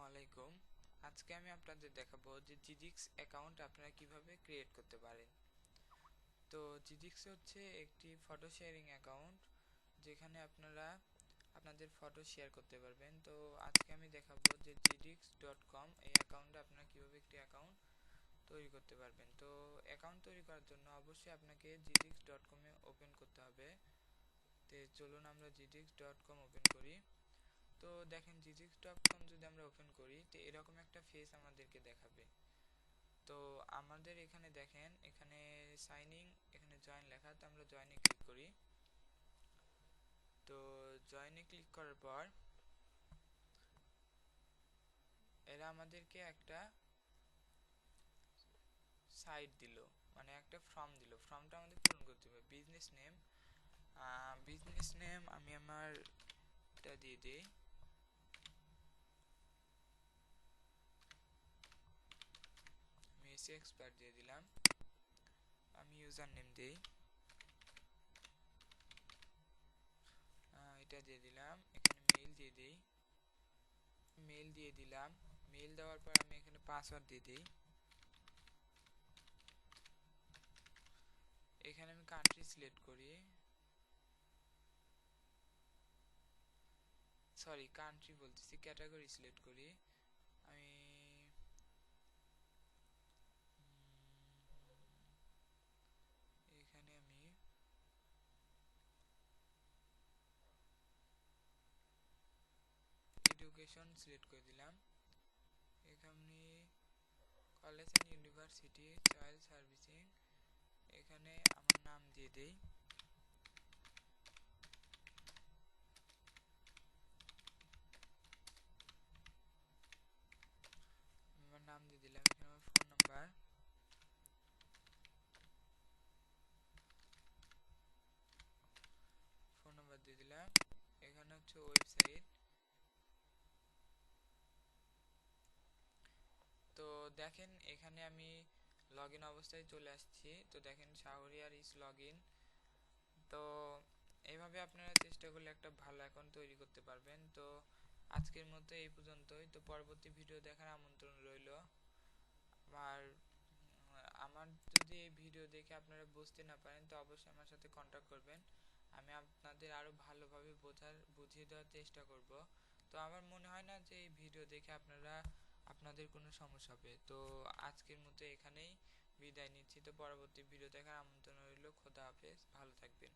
আলাইকুম। আজকে আমি আপনাদের দেখাবো যে জিডিক্স অ্যাকাউন্ট আপনারা কিভাবে ক্রিয়েট করতে পারেন। তো জিডিক্স হচ্ছে একটি ফটো শেয়ারিং অ্যাকাউন্ট, যেখানে আপনারা আপনাদের ফটো শেয়ার করতে পারবেন। তো আজকে আমি দেখাবো যে gdix.com এই অ্যাকাউন্টে আপনারা কিভাবে একটি অ্যাকাউন্ট তৈরি করতে পারবেন। তো অ্যাকাউন্ট তৈরি করার জন্য অবশ্যই আপনাকে gdix.com এ ওপেন করতে হবে। তো চলুন আমরা gdix.com ওপেন করি। তো দেখেন gdix.com যদি আমরা ওপেন করি তো এরকম একটা ফেস আমাদেরকে দেখাবে। তো আমাদের এখানে দেখেন, এখানে সাইন ইন, এখানে জয়েন লেখা, তো আমরা জয়েনে ক্লিক করি। তো জয়েনে ক্লিক করার পর এরা আমাদেরকে একটা সাইট দিল, মানে একটা ফর্ম দিল। ফর্মটা আমাদের পূরণ করতে হবে। বিজনেস নেম আমি আমার এটা দিয়ে দিই। আমি এসি এক্সপার্ট দিয়ে দিলাম। আমি ইউজার নেম দিই, এটা দিয়ে দিলাম। এখানে মেইল দিয়ে দিই, মেইল দিয়ে দিলাম। মেইল দেওয়ার পর আমি এখানে পাসওয়ার্ড দিয়ে দিই। এখানে আমি কান্ট্রি সিলেক্ট করি, সরি কান্ট্রি বলতেছি, ক্যাটাগরি সিলেক্ট করি। আমি এখানে আমি এডুকেশন সিলেক্ট করে দিলাম। এখানে college and university child servicing, এখানে আমার নাম দিয়ে দেই। আমার নাম দিয়ে দিলাম। এখানে আমার ফোন নাম্বার, দিয়ে দিলাম। এখানে হচ্ছে ওয়েবসাইট। তো দেখেন এখানে আমি লগ ইন অবস্থায় চলে আসছি। তো দেখেন শাহরিয়ার ইস লগ ইন। তো এইভাবে আপনারা চেষ্টা করলে একটা ভালো অ্যাকাউন্ট তৈরি করতে পারবেন। তো আজকের মতো এই পর্যন্তই। তো পরবর্তী ভিডিও দেখার আমন্ত্রণ রইল। আর আমার যদি এই ভিডিও দেখে আপনারা বুঝতে না পারেন তো অবশ্যই আমার সাথে কন্ট্যাক্ট করবেন। আমি আপনাদের আরো ভালোভাবে বুঝিয়ে দেওয়ার চেষ্টা করব। তো আমার মনে হয় না যে এই ভিডিও দেখে আপনাদের কোনো সমস্যা হবে। তো আজকের মতো এখানেই বিদায় নিচ্ছি। তো পরবর্তী ভিডিও দেখার আমন্ত্রণ রইল। খোদা হাফেজ, ভালো থাকবেন।